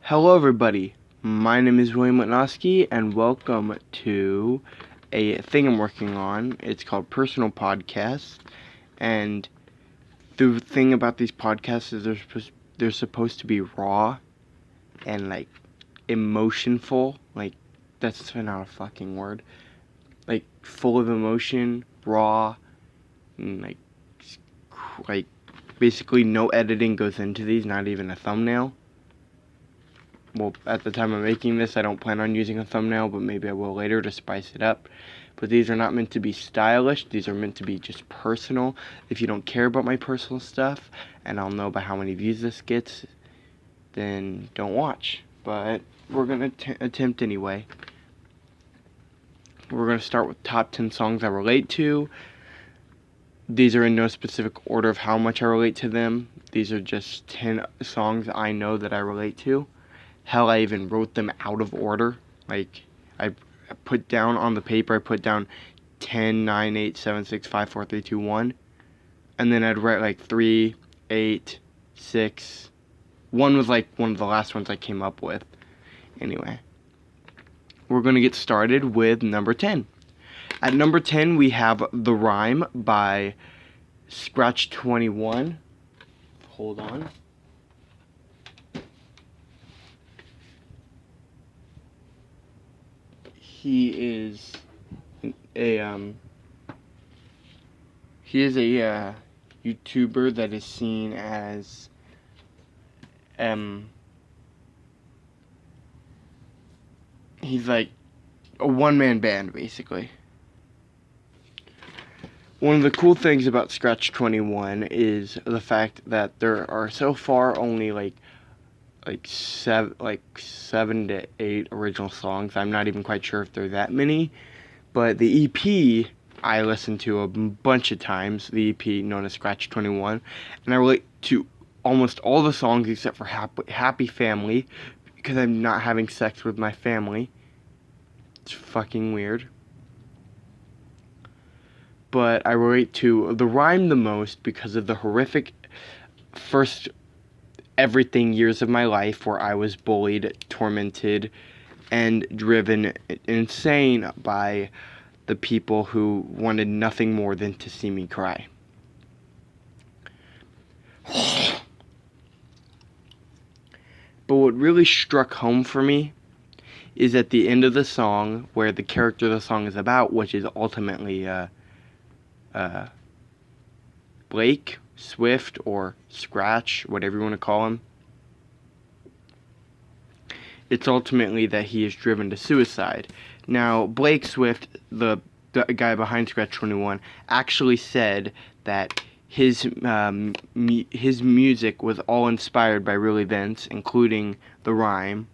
Hello, everybody. My name is William Witnowski, and welcome to a thing I'm working on. It's called Personal Podcasts, and the thing about these podcasts is they're supposed to be raw and like emotionful. Like that's not a fucking word. Like full of emotion, raw, and like basically no editing goes into these. Not even a thumbnail. Well, at the time of making this, I don't plan on using a thumbnail, but maybe I will later to spice it up. But these are not meant to be stylish. These are meant to be just personal. If you don't care about my personal stuff, and I'll know by how many views this gets, then don't watch. But we're going to attempt anyway. We're going to start with top 10 songs I relate to. These are in no specific order of how much I relate to them. These are just 10 songs I know that I relate to. Hell, I even wrote them out of order. Like, I put down on the paper, I put down 10, 9, 8, 7, 6, 5, 4, 3, 2, 1. And then I'd write like 3, 8, 6. 1 was like one of the last ones I came up with. Anyway, we're going to get started with number 10. At number 10, we have The Rhyme by Scratch21. Hold on. He is a YouTuber that is seen as he's like a one-man band basically. One of the cool things about Scratch21 is the fact that there are so far only like seven to 8 original songs. I'm not even quite sure if there are that many, but the EP I listened to a bunch of times, the EP known as Scratch21, and I relate to almost all the songs except for Happy Family, because I'm not having sex with my family. It's fucking weird. But I relate to The Rhyme the most because of the horrific first everything years of my life where I was bullied, tormented, and driven insane by the people who wanted nothing more than to see me cry. But what really struck home for me is at the end of the song, where the character the song is about, which is ultimately Blake Swift, or Scratch, whatever you want to call him. It's ultimately that he is driven to suicide. Now, Blake Swift, the guy behind Scratch21, actually said that his music was all inspired by real events, including The Rhyme.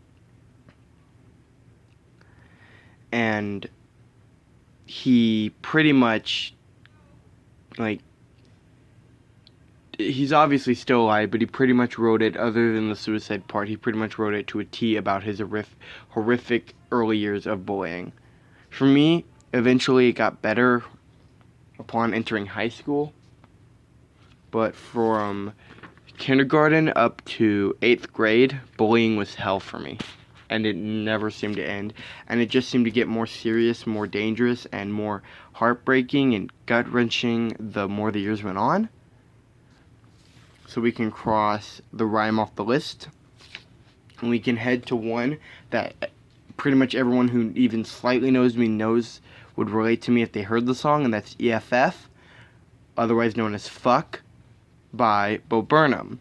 And he pretty much, he's obviously still alive, but he pretty much wrote it, other than the suicide part, he pretty much wrote it to a T about his horrific early years of bullying. For me, eventually it got better upon entering high school, but from kindergarten up to 8th grade, bullying was hell for me, and it never seemed to end, and it just seemed to get more serious, more dangerous, and more heartbreaking and gut-wrenching the more the years went on. So we can cross The Rhyme off the list, and we can head to one that pretty much everyone who even slightly knows me knows would relate to me if they heard the song, and that's EFF, otherwise known as Fuck, by Bo Burnham.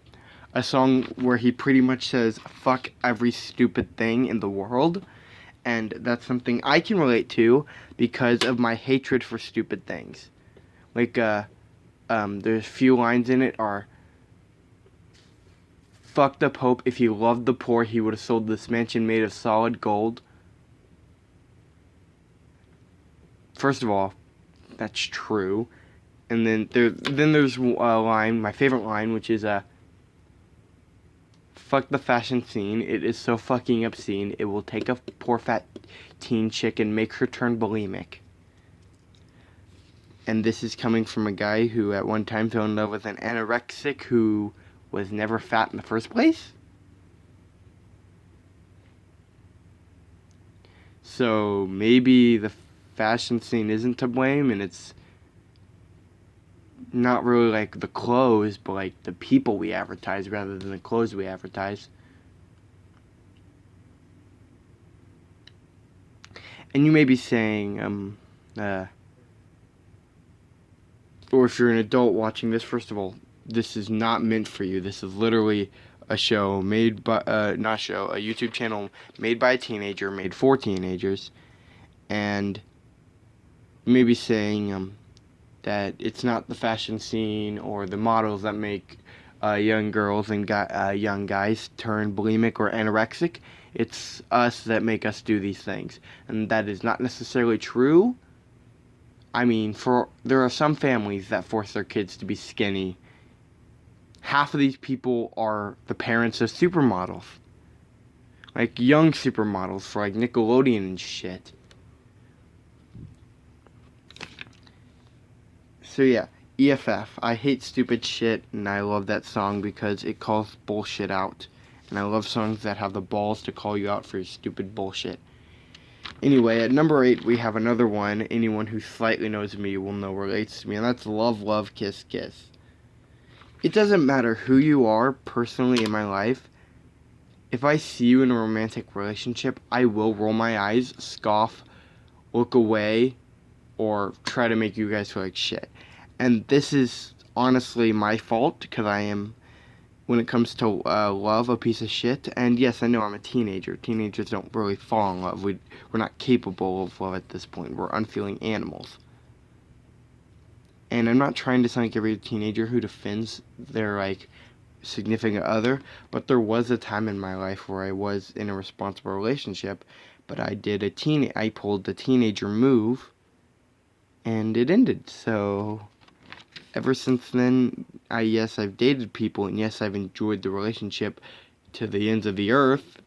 A song where he pretty much says fuck every stupid thing in the world, and that's something I can relate to because of my hatred for stupid things. Like, there's a few lines in it are, fuck the Pope, if he loved the poor, he would have sold this mansion made of solid gold. First of all, that's true. And then there's a line, my favorite line, which is, fuck the fashion scene, it is so fucking obscene, it will take a poor fat teen chick and make her turn bulimic. And this is coming from a guy who at one time fell in love with an anorexic who was never fat in the first place. So maybe the fashion scene isn't to blame, and it's not really like the clothes, but like the people we advertise rather than the clothes we advertise. And you may be saying, or if you're an adult watching this, first of all, this is not meant for you. This is literally a show made by, not show, a YouTube channel made by a teenager, made for teenagers. And you may be saying, that it's not the fashion scene or the models that make young girls and young guys turn bulimic or anorexic. It's us that make us do these things. And that is not necessarily true. I mean, there are some families that force their kids to be skinny. Half of these people are the parents of supermodels. Like young supermodels for like Nickelodeon and shit. So yeah, EFF. I hate stupid shit, and I love that song because it calls bullshit out. And I love songs that have the balls to call you out for your stupid bullshit. Anyway, at number 8, we have another one. Anyone who slightly knows me will know relates to me, and that's Love, Love, Kiss, Kiss. It doesn't matter who you are personally in my life. If I see you in a romantic relationship, I will roll my eyes, scoff, look away, or try to make you guys feel like shit. And this is honestly my fault because I am, when it comes to love, a piece of shit. And yes, I know I'm a teenager. Teenagers don't really fall in love. We're not capable of love at this point. We're unfeeling animals. And I'm not trying to sound like every teenager who defends their like significant other, but there was a time in my life where I was in a responsible relationship, but I pulled the teenager move, and it ended. So ever since then, yes, I've dated people, and yes, I've enjoyed the relationship to the ends of the earth,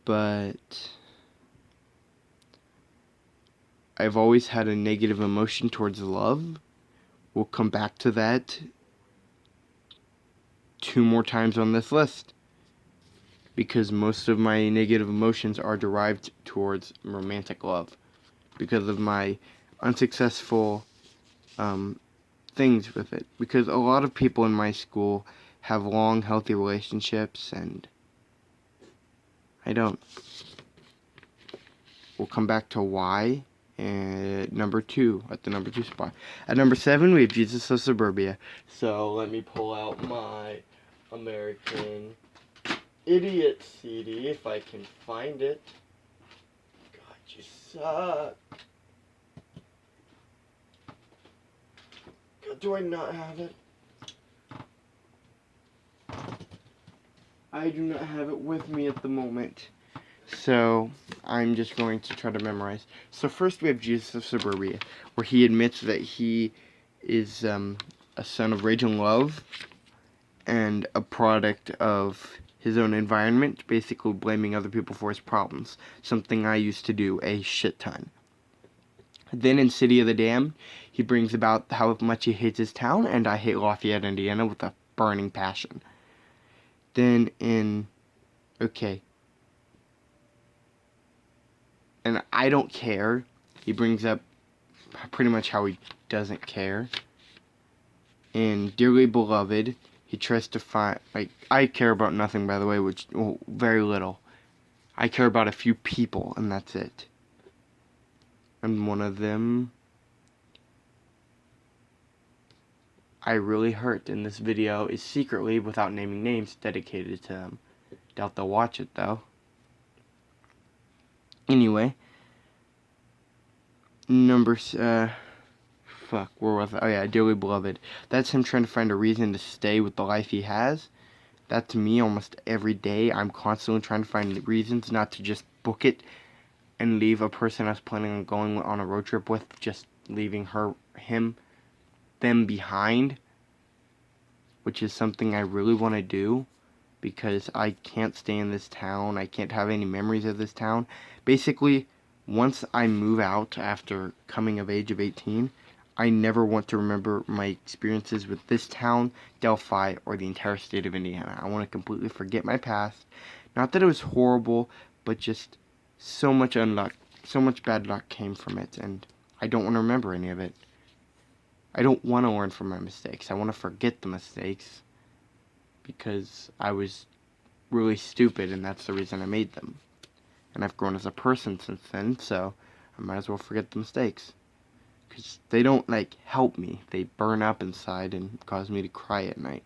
but I've always had a negative emotion towards love. We'll come back to that 2 more times on this list, because most of my negative emotions are derived towards romantic love, because of my unsuccessful things with it. Because a lot of people in my school have long, healthy relationships, and I don't. We'll come back to why at number 2, at the number 2 spot. At number 7, we have Jesus of Suburbia. So let me pull out my American Idiot CD if I can find it. God, you suck. God, do I not have it? I do not have it with me at the moment. So I'm just going to try to memorize. So first we have Jesus of Suburbia, where he admits that he is a son of rage and love and a product of his own environment, basically blaming other people for his problems, something I used to do a shit ton. Then in City of the Damned, he brings about how much he hates his town, and I hate Lafayette, Indiana with a burning passion. Then in, okay, and I don't care, he brings up pretty much how he doesn't care. In Dearly Beloved, he tries to find, like, I care about nothing, by the way, which, well, very little. I care about a few people, and that's it. And one of them I really hurt in this video is secretly, without naming names, dedicated to them. Doubt they'll watch it, though. Anyway. Fuck, where was I? Oh yeah, Dearly Beloved. That's him trying to find a reason to stay with the life he has. That's me almost every day. I'm constantly trying to find reasons not to just book it and leave a person I was planning on going on a road trip with, just leaving them behind, which is something I really want to do because I can't stay in this town. I can't have any memories of this town. Basically, once I move out after coming of age of 18, I never want to remember my experiences with this town, Delphi, or the entire state of Indiana. I want to completely forget my past. Not that it was horrible, but just so much unluck, so much bad luck came from it, and I don't want to remember any of it. I don't want to learn from my mistakes. I want to forget the mistakes because I was really stupid, and that's the reason I made them. And I've grown as a person since then, so I might as well forget the mistakes. Because they don't, help me. They burn up inside and cause me to cry at night.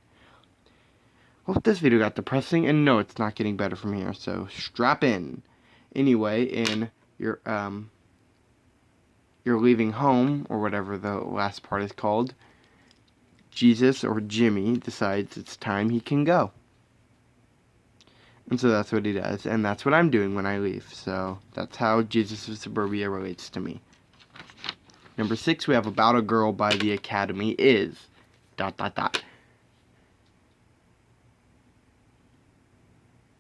Hope this video got depressing, and no, it's not getting better from here, so strap in. Anyway, in your you're leaving home, or whatever the last part is called, Jesus, or Jimmy, decides it's time he can go. And so that's what he does, and that's what I'm doing when I leave. So that's how Jesus of Suburbia relates to me. Number 6, we have About a Girl by The Academy is ...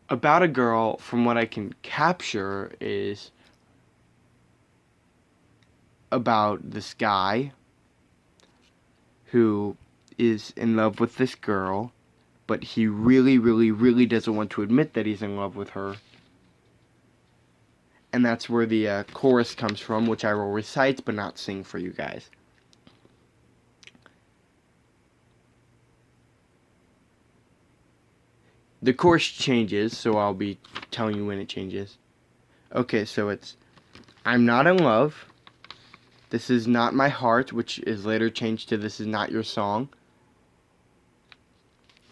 About a Girl, from what I can capture, is about this guy who is in love with this girl, but he really, really, really doesn't want to admit that he's in love with her. And that's where the chorus comes from, which I will recite but not sing for you guys. The chorus changes, so I'll be telling you when it changes. Okay, so it's I'm not in love. This is not my heart, which is later changed to This is not your song.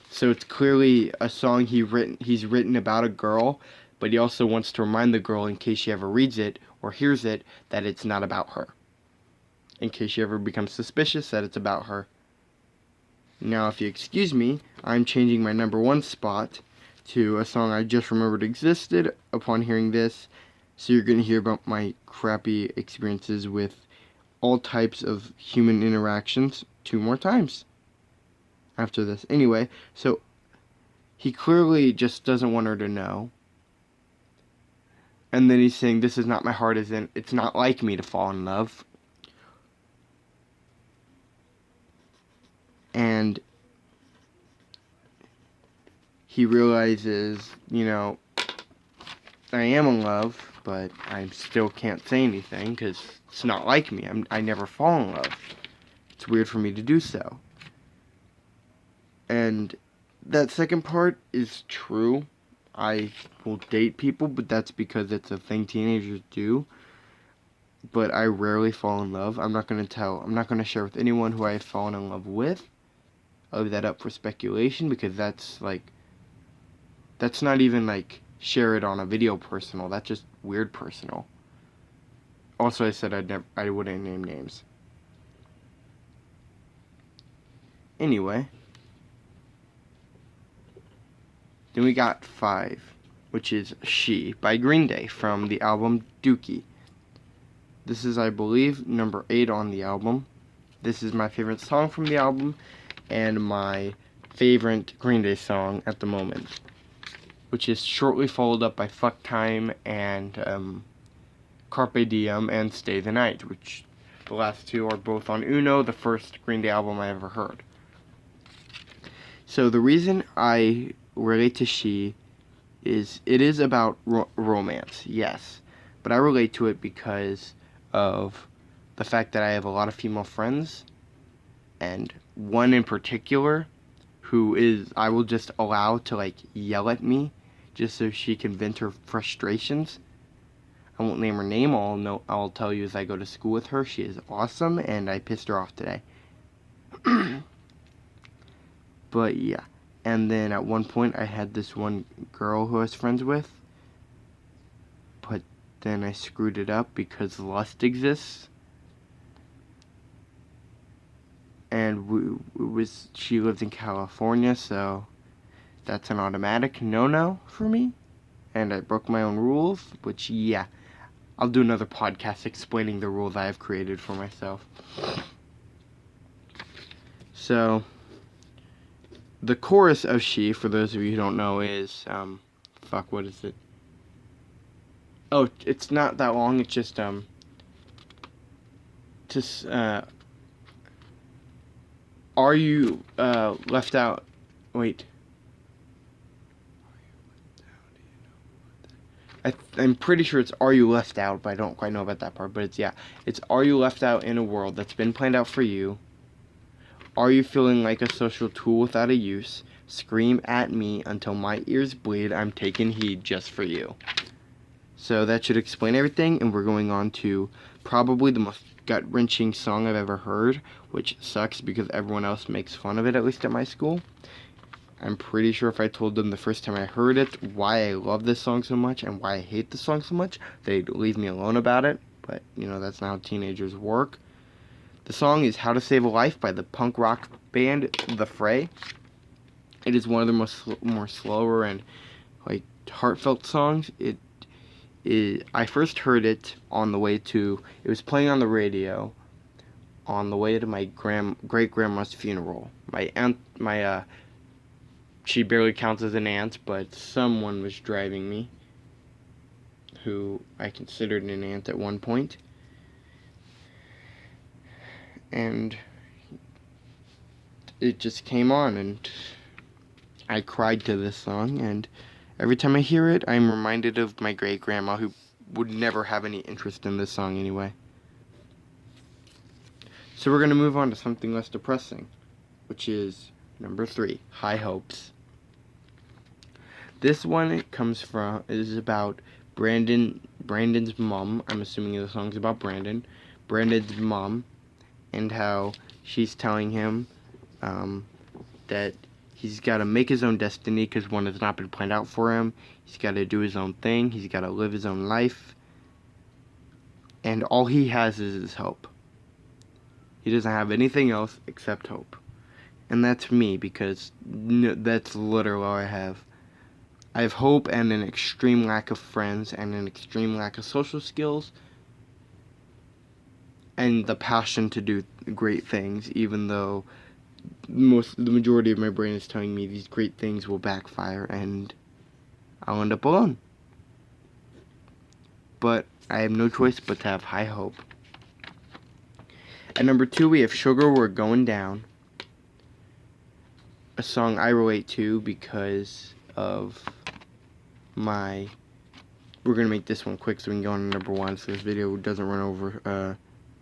So it's clearly a song he's written about a girl, but he also wants to remind the girl, in case she ever reads it or hears it, that it's not about her. In case she ever becomes suspicious that it's about her. Now, if you excuse me, I'm changing my number 1 spot to a song I just remembered existed upon hearing this. So you're going to hear about my crappy experiences with all types of human interactions 2 more times after this. Anyway, so he clearly just doesn't want her to know. And then he's saying, this is not my heart, as in, it's not like me to fall in love. And he realizes, I am in love, but I still can't say anything because it's not like me. I never fall in love. It's weird for me to do so. And that second part is true. I will date people, but that's because it's a thing teenagers do. But I rarely fall in love. I'm not going to share with anyone who I have fallen in love with. I'll leave that up for speculation because that's not even share it on a video personal. That's just weird personal. Also, I said I wouldn't name names. Anyway. Then we got 5, which is She by Green Day from the album Dookie. This is, I believe, number 8 on the album. This is my favorite song from the album and my favorite Green Day song at the moment, which is shortly followed up by Fuck Time and Carpe Diem and Stay the Night, which the last 2 are both on Uno, the first Green Day album I ever heard. So the reason I relate to She is it is about romance, yes, but I relate to it because of the fact that I have a lot of female friends, and one in particular who I will just allow to yell at me just so she can vent her frustrations. I won't name her name. I'll tell you as I go to school with her. She is awesome, and I pissed her off today. But yeah. And then at one point I had this one girl who I was friends with, but then I screwed it up because lust exists. And she lived in California, so that's an automatic no-no for me. And I broke my own rules, which, yeah, I'll do another podcast explaining the rules I have created for myself. So the chorus of She, for those of you who don't know, is, what is it? Oh, it's not that long, it's just, are you, left out, wait. I'm pretty sure it's Are You Left Out, but I don't quite know about that part. But it's Are You Left Out in a world that's been planned out for you? Are you feeling like a social tool without a use? Scream at me until my ears bleed. I'm taking heed just for you. So that should explain everything, and we're going on to probably the most gut-wrenching song I've ever heard, which sucks because everyone else makes fun of it, at least at my school. I'm pretty sure if I told them the first time I heard it why I love this song so much and why I hate this song so much, they'd leave me alone about it. But, that's not how teenagers work. The song is How to Save a Life by the punk rock band The Fray. It is one of the more slower and heartfelt songs. I first heard it on the way to, it was playing on the radio on the way to my great grandma's funeral. My aunt, she barely counts as an aunt, but someone was driving me who I considered an aunt at one point. And it just came on, and I cried to this song, and every time I hear it, I'm reminded of my great-grandma, who would never have any interest in this song anyway. So we're going to move on to something less depressing, which is number 3, High Hopes. This one is about Brandon's mom. I'm assuming the song's about Brandon's mom, and how she's telling him that he's got to make his own destiny because one has not been planned out for him. He's got to do his own thing. He's got to live his own life. And all he has is his hope. He doesn't have anything else except hope. And that's me, because that's literally all I have. I have hope and an extreme lack of friends and an extreme lack of social skills and the passion to do great things, even though the majority of my brain is telling me these great things will backfire and I'll end up alone. But I have no choice but to have high hope. At number 2, we have Sugar, We're Going Down. A song I relate to because of we're going to make this one quick so we can go on to number 1 so this video doesn't run over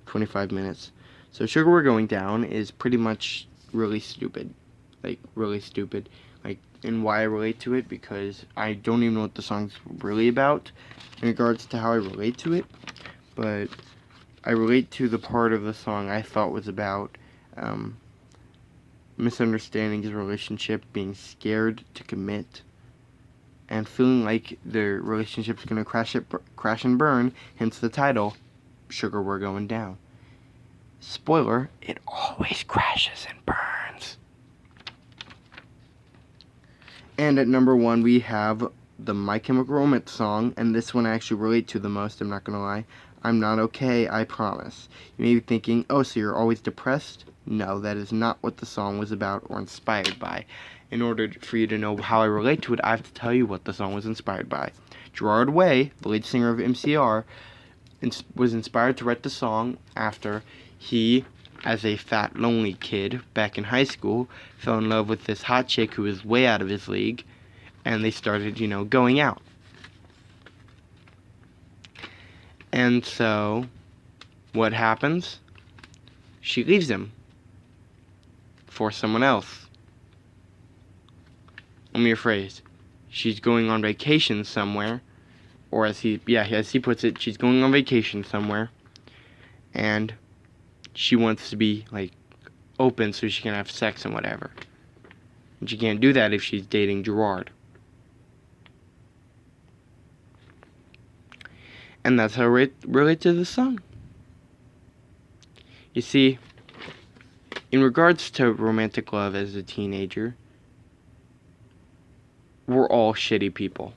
25 minutes. So Sugar, We're Going Down is pretty much really stupid. Really stupid. And why I relate to it, because I don't even know what the song's really about in regards to how I relate to it. But I relate to the part of the song I thought was about misunderstanding his relationship, being scared to commit, and feeling like their relationship's going to crash and burn, hence the title, Sugar, We're Going Down. Spoiler, it always crashes and burns. And at number 1, we have the My Chemical Romance song, and this one I actually relate to the most, I'm not going to lie. I'm Not Okay, I Promise. You may be thinking, oh, so you're always depressed? No, that is not what the song was about or inspired by. In order for you to know how I relate to it, I have to tell you what the song was inspired by. Gerard Way, the lead singer of MCR, was inspired to write the song after he, as a fat, lonely kid back in high school, fell in love with this hot chick who was way out of his league, and they started, going out. And so, what happens? She leaves him for someone else. Let me rephrase. She's going on vacation somewhere, or as he puts it, she's going on vacation somewhere, and she wants to be open so she can have sex and whatever. And she can't do that if she's dating Gerard. And that's how I relate to the song. You see, in regards to romantic love as a teenager, we're all shitty people.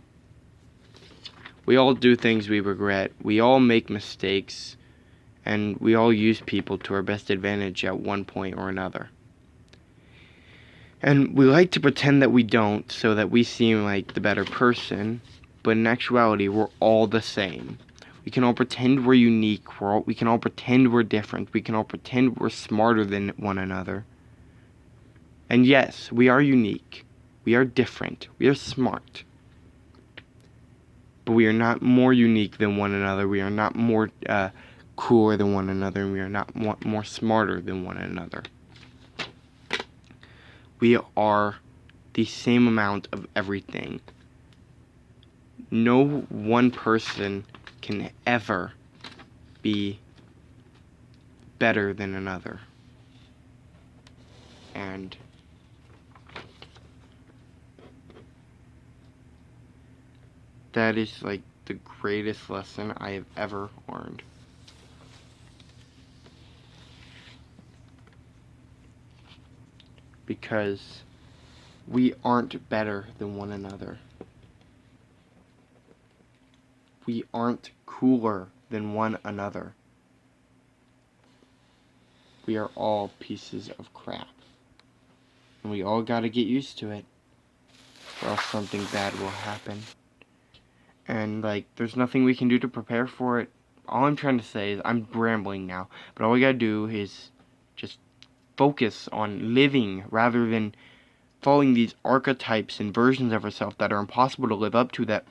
We all do things we regret. We all make mistakes. And we all use people to our best advantage at one point or another. And we like to pretend that we don't so that we seem like the better person. But in actuality, we're all the same. We can all pretend we're unique. We can all pretend we're different. We can all pretend we're smarter than one another. And yes, we are unique. We are different. We are smart. but we are not more unique than one another. We are not more cooler than one another, and we are not more smarter than one another. We are the same amount of everything. No one person can ever be better than another. And that is like the greatest lesson I have ever learned. Because we aren't better than one another. We aren't cooler than one another. We are all pieces of crap. And we all gotta get used to it, or else something bad will happen. And, like, there's nothing we can do to prepare for it. All I'm trying to say is, I'm rambling now, but all we gotta do is just focus on living rather than following these archetypes and versions of ourselves that are impossible to live up to, that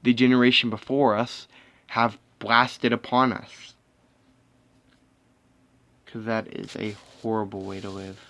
the generation before us have blasted upon us. Because that is a horrible way to live.